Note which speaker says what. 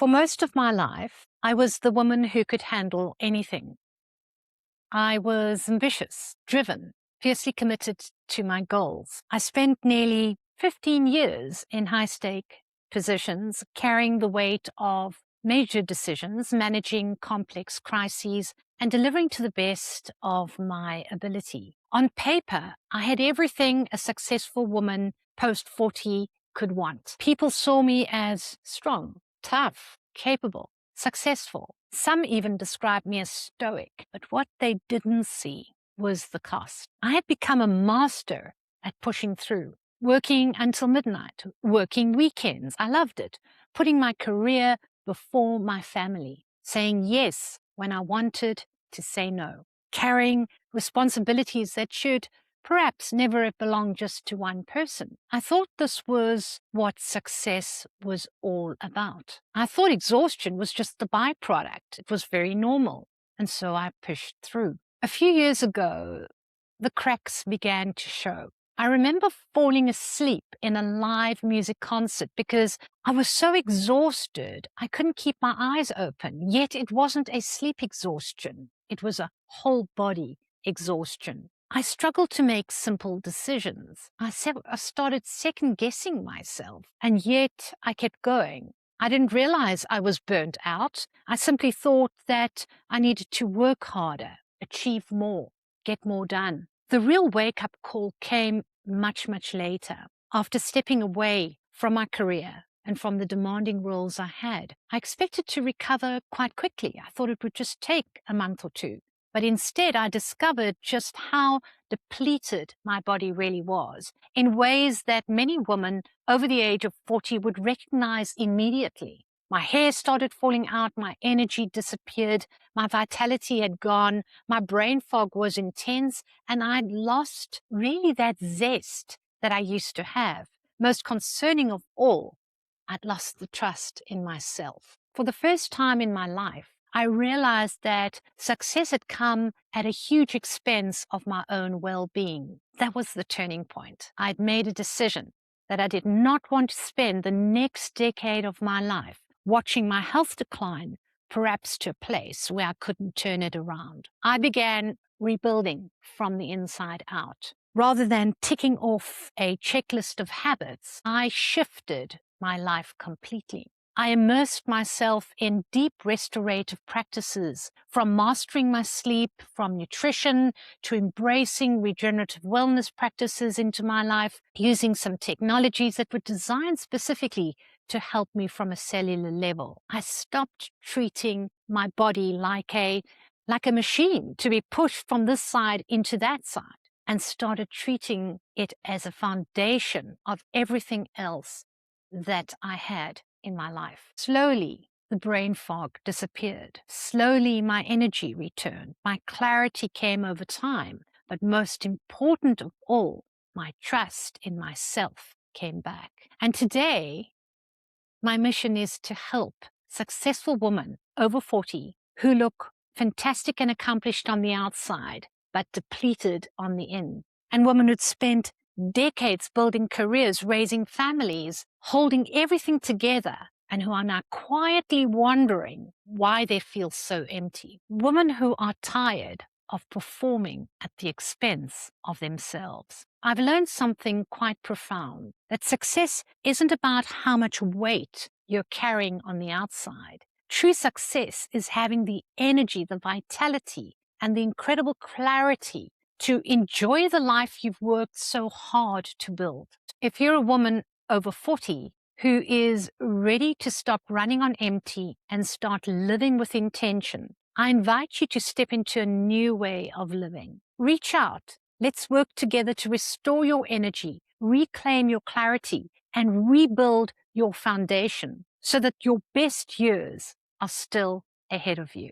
Speaker 1: For most of my life, I was the woman who could handle anything. I was ambitious, driven, fiercely committed to my goals. I spent nearly 15 years in high-stake positions, carrying the weight of major decisions, managing complex crises, and delivering to the best of my ability. On paper, I had everything a successful woman post-40 could want. People saw me as strong, tough, capable, successful. Some even described me as stoic, but what they didn't see was the cost. I had become a master at pushing through, working until midnight, working weekends. I loved it, putting my career before my family, saying yes when I wanted to say no, carrying responsibilities that should perhaps never have belonged just to one person. I thought this was what success was all about. I thought exhaustion was just the byproduct. It was very normal, and so I pushed through. A few years ago, the cracks began to show. I remember falling asleep in a live music concert because I was so exhausted I couldn't keep my eyes open, yet it wasn't a sleep exhaustion. It was a whole body exhaustion. I struggled to make simple decisions. I started second-guessing myself, and yet I kept going. I didn't realize I was burnt out. I simply thought that I needed to work harder, achieve more, get more done. The real wake-up call came much, much later. After stepping away from my career and from the demanding roles I had, I expected to recover quite quickly. I thought it would just take a month or two. But instead, I discovered just how depleted my body really was in ways that many women over the age of 40 would recognize immediately. My hair started falling out, my energy disappeared, my vitality had gone, my brain fog was intense, and I'd lost really that zest that I used to have. Most concerning of all, I'd lost the trust in myself. For the first time in my life, I realized that success had come at a huge expense of my own well-being. That was the turning point. I'd made a decision that I did not want to spend the next decade of my life watching my health decline, perhaps to a place where I couldn't turn it around. I began rebuilding from the inside out. Rather than ticking off a checklist of habits, I shifted my life completely. I immersed myself in deep restorative practices, from mastering my sleep, from nutrition, to embracing regenerative wellness practices into my life, using some technologies that were designed specifically to help me from a cellular level. I stopped treating my body like a machine to be pushed from this side into that side, and started treating it as a foundation of everything else that I had in my life. Slowly, the brain fog disappeared. Slowly, my energy returned. My clarity came over time. But most important of all, my trust in myself came back. And today, my mission is to help successful women over 40 who look fantastic and accomplished on the outside, but depleted on the in. And women who'd spent decades building careers, raising families, holding everything together, and who are now quietly wondering why they feel so empty. Women who are tired of performing at the expense of themselves. I've learned something quite profound, that success isn't about how much weight you're carrying on the outside. True success is having the energy, the vitality, and the incredible clarity to enjoy the life you've worked so hard to build. If you're a woman over 40 who is ready to stop running on empty and start living with intention, I invite you to step into a new way of living. Reach out. Let's work together to restore your energy, reclaim your clarity, and rebuild your foundation so that your best years are still ahead of you.